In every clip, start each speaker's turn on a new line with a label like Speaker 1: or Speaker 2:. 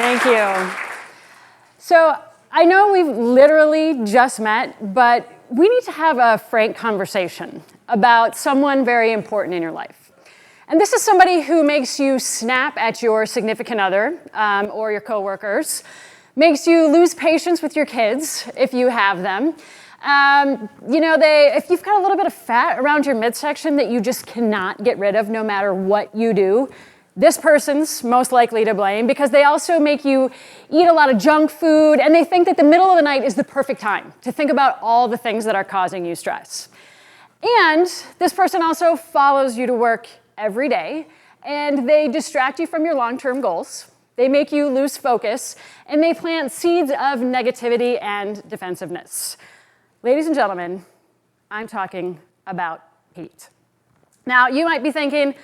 Speaker 1: Thank you. So I know we've literally just met, but we need to have a frank conversation about someone very important in your life. And this is somebody who makes you snap at your significant other or your coworkers, makes you lose patience with your kids if you have them. If you've got a little bit of fat around your midsection that you just cannot get rid of no matter what you do, this person's most likely to blame because they also make you eat a lot of junk food and they think that the middle of the night is the perfect time to think about all the things that are causing you stress. And this person also follows you to work every day and they distract you from your long-term goals. They make you lose focus and they plant seeds of negativity and defensiveness. Ladies and gentlemen, I'm talking about Pete. Now, you might be thinking,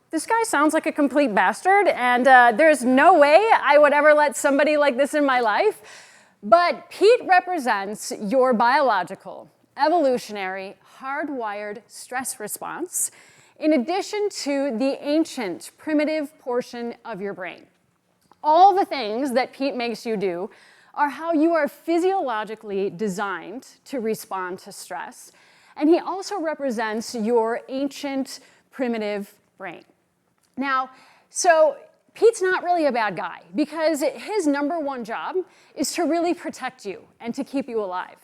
Speaker 1: this guy sounds like a complete bastard, and there's no way I would ever let somebody like this in my life. But Pete represents your biological, evolutionary, hardwired stress response, in addition to the ancient, primitive portion of your brain. All the things that Pete makes you do are how you are physiologically designed to respond to stress. And he also represents your ancient, primitive brain. Now, so Pete's not really a bad guy because his number one job is to really protect you and to keep you alive.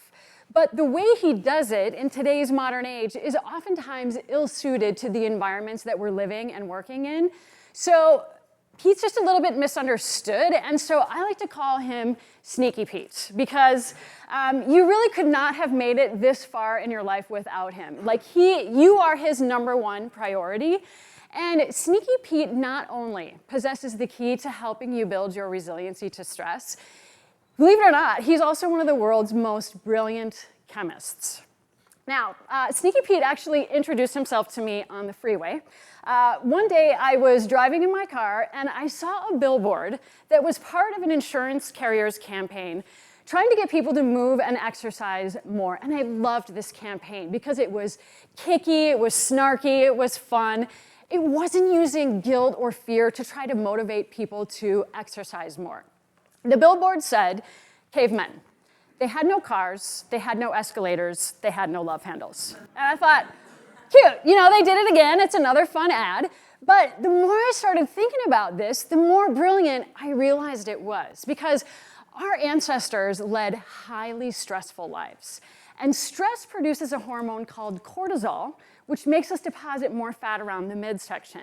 Speaker 1: But the way he does it in today's modern age is oftentimes ill-suited to the environments that we're living and working in. So Pete's just a little bit misunderstood, and so I like to call him Sneaky Pete because you really could not have made it this far in your life without him. Like you are his number one priority. And Sneaky Pete not only possesses the key to helping you build your resiliency to stress, believe it or not, he's also one of the world's most brilliant chemists. Now, Sneaky Pete actually introduced himself to me on the freeway. One day I was driving in my car and I saw a billboard that was part of an insurance carrier's campaign trying to get people to move and exercise more. And I loved this campaign because it was kicky, it was snarky, it was fun. It wasn't using guilt or fear to try to motivate people to exercise more. The billboard said, cavemen. They had no cars, they had no escalators, they had no love handles. And I thought, cute, they did it again, it's another fun ad. But the more I started thinking about this, the more brilliant I realized it was. Because our ancestors led highly stressful lives. And stress produces a hormone called cortisol, which makes us deposit more fat around the midsection.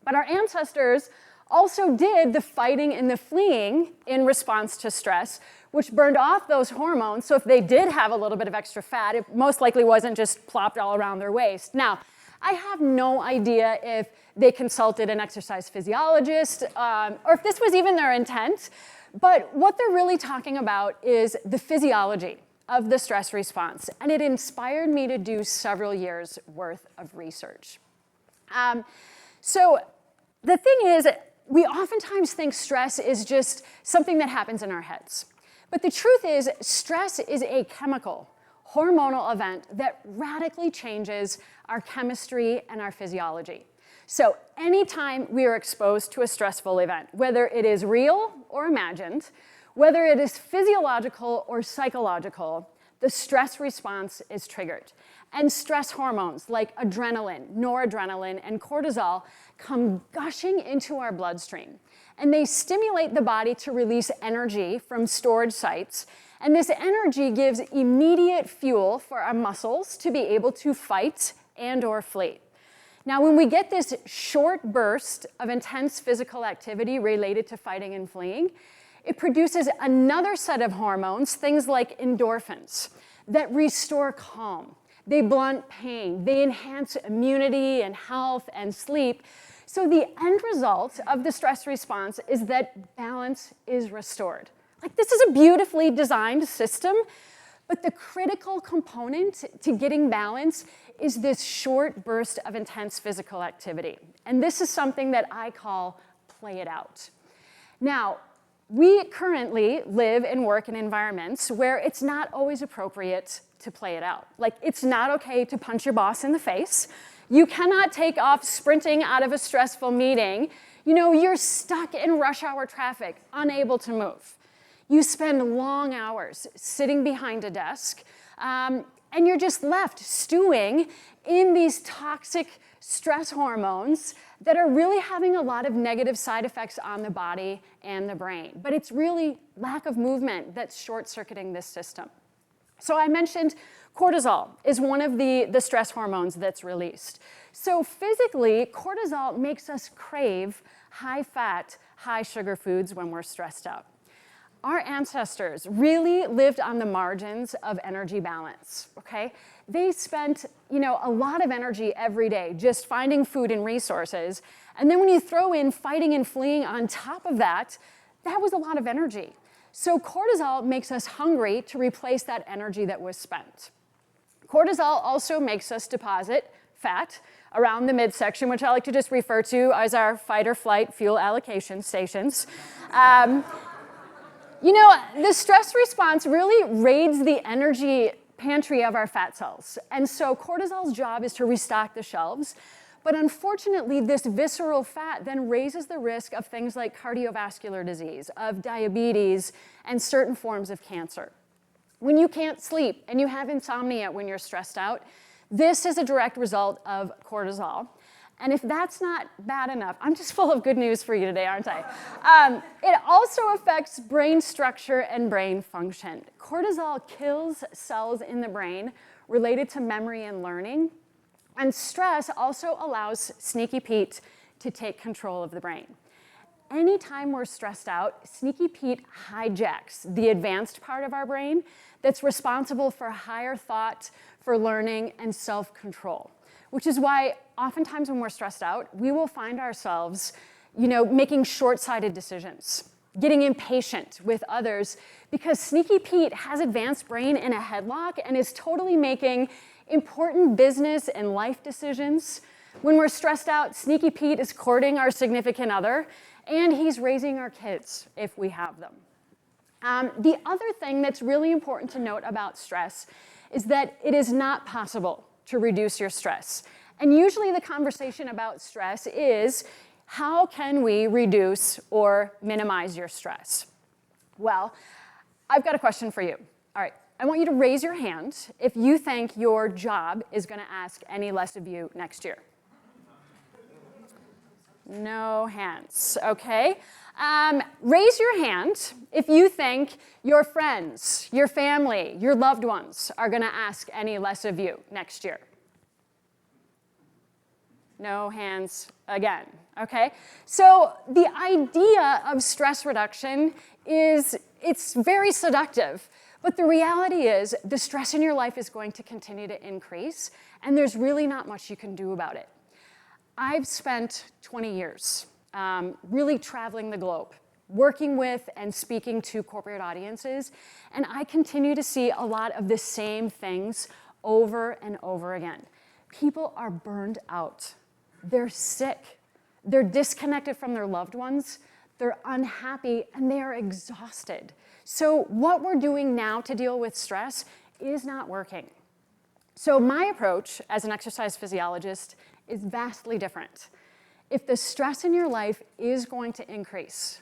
Speaker 1: But our ancestors also did the fighting and the fleeing in response to stress, which burned off those hormones. So if they did have a little bit of extra fat, it most likely wasn't just plopped all around their waist. Now, I have no idea if they consulted an exercise physiologist or if this was even their intent, but what they're really talking about is the physiology of the stress response, and it inspired me to do several years worth of research. So the thing is, we oftentimes think stress is just something that happens in our heads. But the truth is, stress is a chemical, hormonal event that radically changes our chemistry and our physiology. So anytime we are exposed to a stressful event, whether it is real or imagined, whether it is physiological or psychological, the stress response is triggered. And stress hormones like adrenaline, noradrenaline, and cortisol come gushing into our bloodstream. And they stimulate the body to release energy from stored sites. And this energy gives immediate fuel for our muscles to be able to fight and or flee. Now, when we get this short burst of intense physical activity related to fighting and fleeing, it produces another set of hormones, things like endorphins, that restore calm. They blunt pain. They enhance immunity and health and sleep. So the end result of the stress response is that balance is restored. Like, this is a beautifully designed system, but the critical component to getting balance is this short burst of intense physical activity. And this is something that I call play it out. Now, we currently live and work in environments where it's not always appropriate to play it out. Like, it's not okay to punch your boss in the face. You cannot take off sprinting out of a stressful meeting. You're stuck in rush hour traffic, unable to move. You spend long hours sitting behind a desk, and you're just left stewing in these toxic stress hormones that are really having a lot of negative side effects on the body and the brain. But it's really lack of movement that's short-circuiting this system. So I mentioned cortisol is one of the stress hormones that's released. So physically, cortisol makes us crave high-fat, high-sugar foods when we're stressed out. Our ancestors really lived on the margins of energy balance, okay? They spent, a lot of energy every day just finding food and resources. And then when you throw in fighting and fleeing on top of that, that was a lot of energy. So cortisol makes us hungry to replace that energy that was spent. Cortisol also makes us deposit fat around the midsection, which I like to just refer to as our fight or flight fuel allocation stations. The stress response really raids the energy pantry of our fat cells. And so cortisol's job is to restock the shelves. But unfortunately, this visceral fat then raises the risk of things like cardiovascular disease, of diabetes, and certain forms of cancer. When you can't sleep and you have insomnia when you're stressed out, this is a direct result of cortisol. And if that's not bad enough, I'm just full of good news for you today, aren't I? It also affects brain structure and brain function. Cortisol kills cells in the brain related to memory and learning. And stress also allows Sneaky Pete to take control of the brain. Anytime we're stressed out, Sneaky Pete hijacks the advanced part of our brain that's responsible for higher thought, for learning, and self-control. Which is why oftentimes when we're stressed out, we will find ourselves, making short-sighted decisions, getting impatient with others, because Sneaky Pete has advanced brain in a headlock and is totally making important business and life decisions. When we're stressed out, Sneaky Pete is courting our significant other, and he's raising our kids if we have them. The other thing that's really important to note about stress is that it is not possible to reduce your stress. And usually the conversation about stress is, how can we reduce or minimize your stress? Well, I've got a question for you. All right, I want you to raise your hand if you think your job is going to ask any less of you next year. No hands, okay. Raise your hand if you think your friends, your family, your loved ones are going to ask any less of you next year. No hands again, okay? So the idea of stress reduction it's very seductive, but the reality is the stress in your life is going to continue to increase, and there's really not much you can do about it. I've spent 20 years really traveling the globe, working with and speaking to corporate audiences, and I continue to see a lot of the same things over and over again. People are burned out. They're sick. They're disconnected from their loved ones. They're unhappy, and they are exhausted. So what we're doing now to deal with stress is not working. So my approach as an exercise physiologist is vastly different. If the stress in your life is going to increase,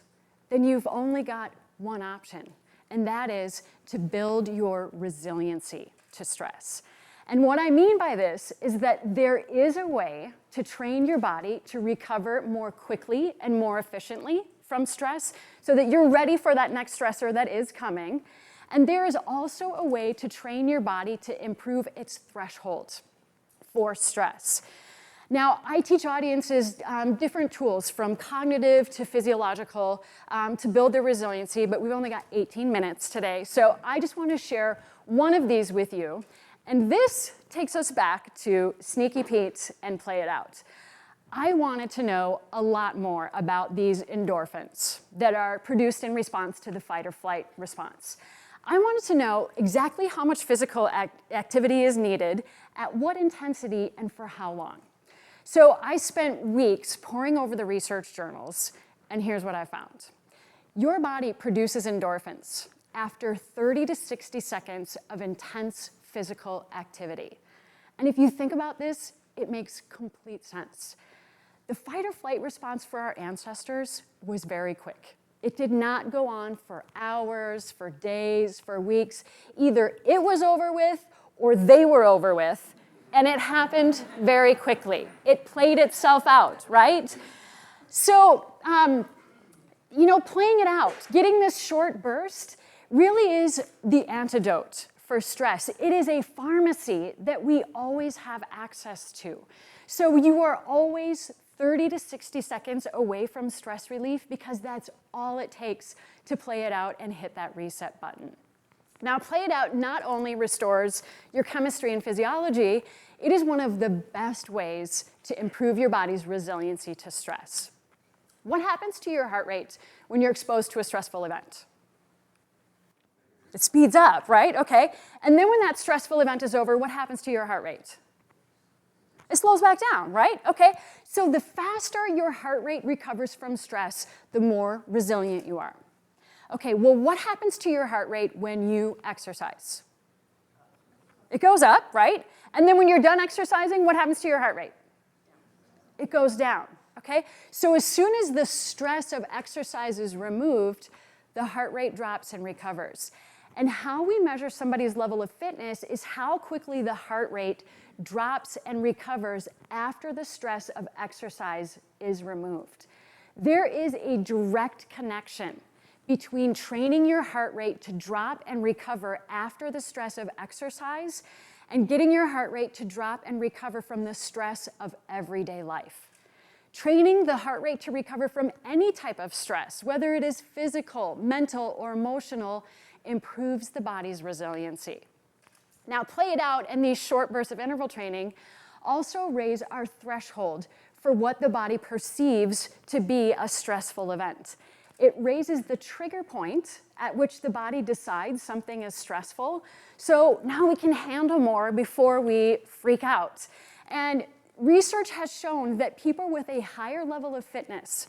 Speaker 1: then you've only got one option, and that is to build your resiliency to stress. And what I mean by this is that there is a way to train your body to recover more quickly and more efficiently from stress so that you're ready for that next stressor that is coming. And there is also a way to train your body to improve its threshold for stress. Now, I teach audiences different tools from cognitive to physiological to build their resiliency, but we've only got 18 minutes today. So I just want to share one of these with you. And this takes us back to Sneaky Pete and Play It Out. I wanted to know a lot more about these endorphins that are produced in response to the fight or flight response. I wanted to know exactly how much physical activity is needed, at what intensity, and for how long. So I spent weeks poring over the research journals, and here's what I found. Your body produces endorphins after 30 to 60 seconds of intense physical activity. And if you think about this, it makes complete sense. The fight or flight response for our ancestors was very quick. It did not go on for hours, for days, for weeks. Either it was over with or they were over with, and it happened very quickly. It played itself out, right? So, playing it out, getting this short burst really is the antidote for stress. It is a pharmacy that we always have access to. So you are always 30 to 60 seconds away from stress relief because that's all it takes to play it out and hit that reset button. Now, play it out not only restores your chemistry and physiology, it is one of the best ways to improve your body's resiliency to stress. What happens to your heart rate when you're exposed to a stressful event? It speeds up, right? Okay. And then when that stressful event is over, what happens to your heart rate? It slows back down, right? Okay. So the faster your heart rate recovers from stress, the more resilient you are. Okay, well, what happens to your heart rate when you exercise? It goes up, right? And then when you're done exercising, what happens to your heart rate? It goes down, okay? So as soon as the stress of exercise is removed, the heart rate drops and recovers. And how we measure somebody's level of fitness is how quickly the heart rate drops and recovers after the stress of exercise is removed. There is a direct connection between training your heart rate to drop and recover after the stress of exercise and getting your heart rate to drop and recover from the stress of everyday life. Training the heart rate to recover from any type of stress, whether it is physical, mental, or emotional, improves the body's resiliency. Now, play it out, and these short bursts of interval training also raise our threshold for what the body perceives to be a stressful event. It raises the trigger point at which the body decides something is stressful. So now we can handle more before we freak out. And research has shown that people with a higher level of fitness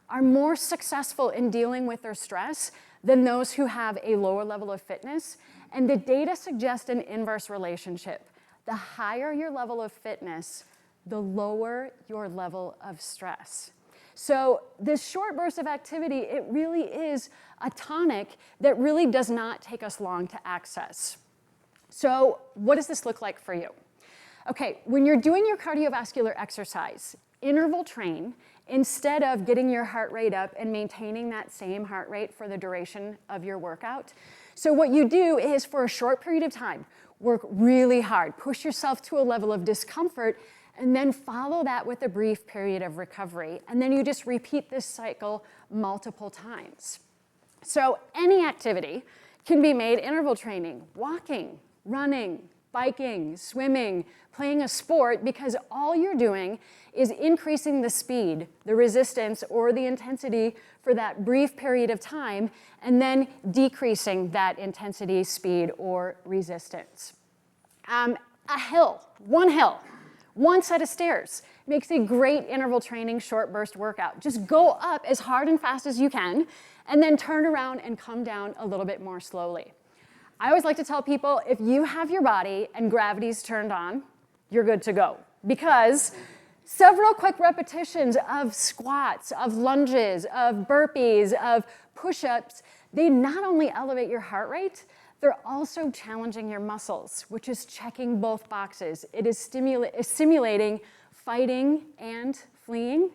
Speaker 1: are more successful in dealing with their stress than those who have a lower level of fitness. And the data suggest an inverse relationship. The higher your level of fitness, the lower your level of stress. So this short burst of activity, it really is a tonic that really does not take us long to access. So what does this look like for you? Okay, when you're doing your cardiovascular exercise, interval train instead of getting your heart rate up and maintaining that same heart rate for the duration of your workout. So what you do is for a short period of time, work really hard, push yourself to a level of discomfort, and then follow that with a brief period of recovery. And then you just repeat this cycle multiple times. So any activity can be made interval training, walking, running, biking, swimming, playing a sport, because all you're doing is increasing the speed, the resistance, or the intensity for that brief period of time, and then decreasing that intensity, speed, or resistance. A hill, one set of stairs makes a great interval training short burst workout. Just go up as hard and fast as you can, and then turn around and come down a little bit more slowly. I always like to tell people, if you have your body and gravity's turned on, you're good to go. Because several quick repetitions of squats, of lunges, of burpees, of push-ups, they not only elevate your heart rate, they're also challenging your muscles, which is checking both boxes. It is simulating fighting and fleeing.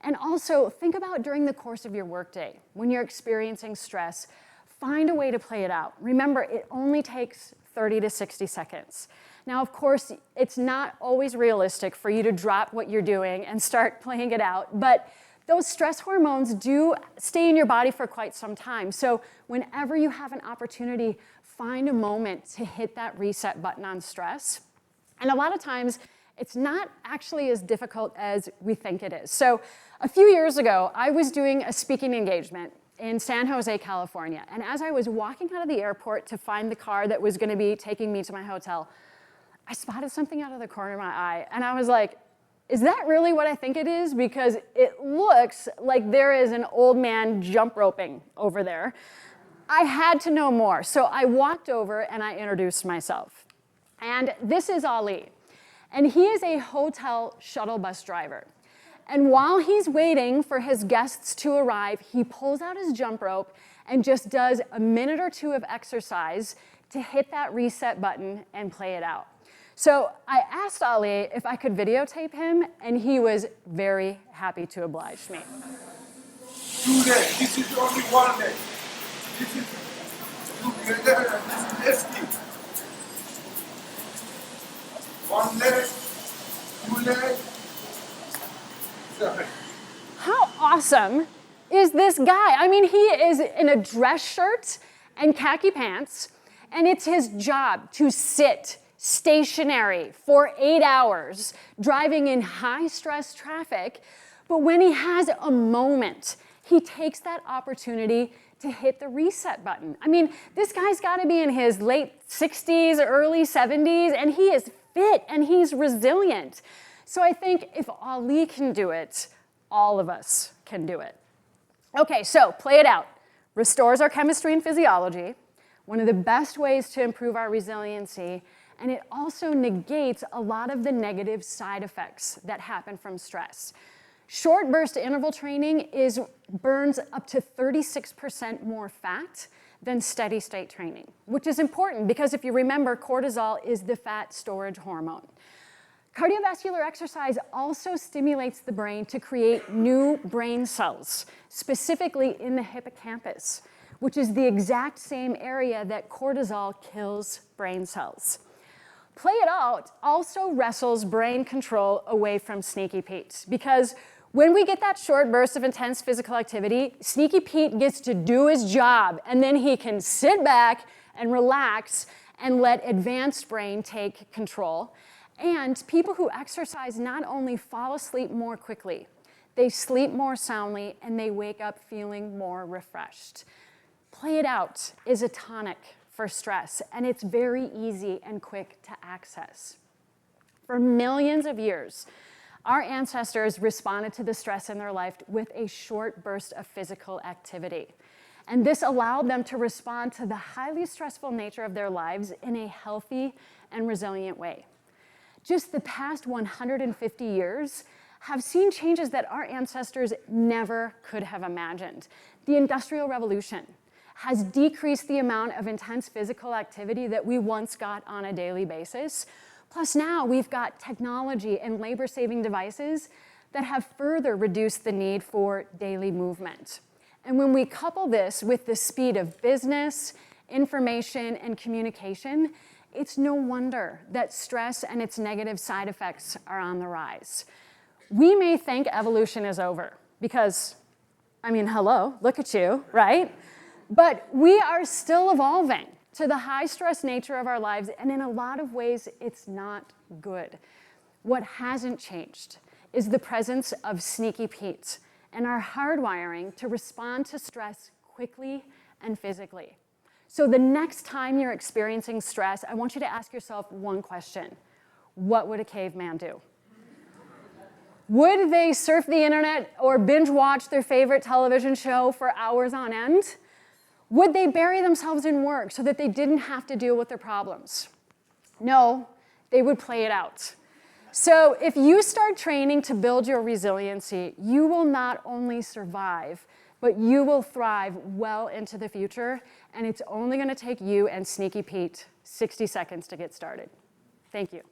Speaker 1: And also, think about during the course of your workday, when you're experiencing stress, find a way to play it out. Remember, it only takes 30 to 60 seconds. Now, of course, it's not always realistic for you to drop what you're doing and start playing it out, but those stress hormones do stay in your body for quite some time. So whenever you have an opportunity, find a moment to hit that reset button on stress. And a lot of times, it's not actually as difficult as we think it is. So a few years ago, I was doing a speaking engagement in San Jose, California. And as I was walking out of the airport to find the car that was going to be taking me to my hotel, I spotted something out of the corner of my eye. And I was like, is that really what I think it is? Because it looks like there is an old man jump roping over there. I had to know more. So I walked over and I introduced myself. And this is Ali. And he is a hotel shuttle bus driver. And while he's waiting for his guests to arrive, he pulls out his jump rope and just does a minute or two of exercise to hit that reset button and play it out. So I asked Ali if I could videotape him, and he was very happy to oblige me.
Speaker 2: 2 legs. This is only 1 leg. This is together and this is lifting. 1 leg, 2 legs. Sorry.
Speaker 1: How awesome is this guy? I mean, he is in a dress shirt and khaki pants, and it's his job to sit stationary for 8 hours, driving in high-stress traffic. But when he has a moment, he takes that opportunity to hit the reset button. I mean, this guy's got to be in his late 60s, early 70s, and he is fit and he's resilient. So I think if Ali can do it, all of us can do it. Okay, so play it out. Restores our chemistry and physiology, one of the best ways to improve our resiliency, and it also negates a lot of the negative side effects that happen from stress. Short burst interval training burns up to 36% more fat than steady state training, which is important because if you remember, cortisol is the fat storage hormone. Cardiovascular exercise also stimulates the brain to create new brain cells, specifically in the hippocampus, which is the exact same area that cortisol kills brain cells. Play It Out also wrestles brain control away from Sneaky Pete, because when we get that short burst of intense physical activity, Sneaky Pete gets to do his job, and then he can sit back and relax and let advanced brain take control. And people who exercise not only fall asleep more quickly, they sleep more soundly, and they wake up feeling more refreshed. Play It Out is a tonic for stress, and it's very easy and quick to access. For millions of years, our ancestors responded to the stress in their life with a short burst of physical activity. And this allowed them to respond to the highly stressful nature of their lives in a healthy and resilient way. Just the past 150 years have seen changes that our ancestors never could have imagined. The Industrial Revolution has decreased the amount of intense physical activity that we once got on a daily basis. Plus now we've got technology and labor-saving devices that have further reduced the need for daily movement. And when we couple this with the speed of business, information, and communication, it's no wonder that stress and its negative side effects are on the rise. We may think evolution is over because, I mean, hello, look at you, right? But we are still evolving to the high-stress nature of our lives, and in a lot of ways, it's not good. What hasn't changed is the presence of Sneaky Pete and our hardwiring to respond to stress quickly and physically. So the next time you're experiencing stress, I want you to ask yourself one question. What would a caveman do? Would they surf the internet or binge watch their favorite television show for hours on end? Would they bury themselves in work so that they didn't have to deal with their problems? No, they would play it out. So if you start training to build your resiliency, you will not only survive, but you will thrive well into the future, and it's only going to take you and Sneaky Pete 60 seconds to get started. Thank you.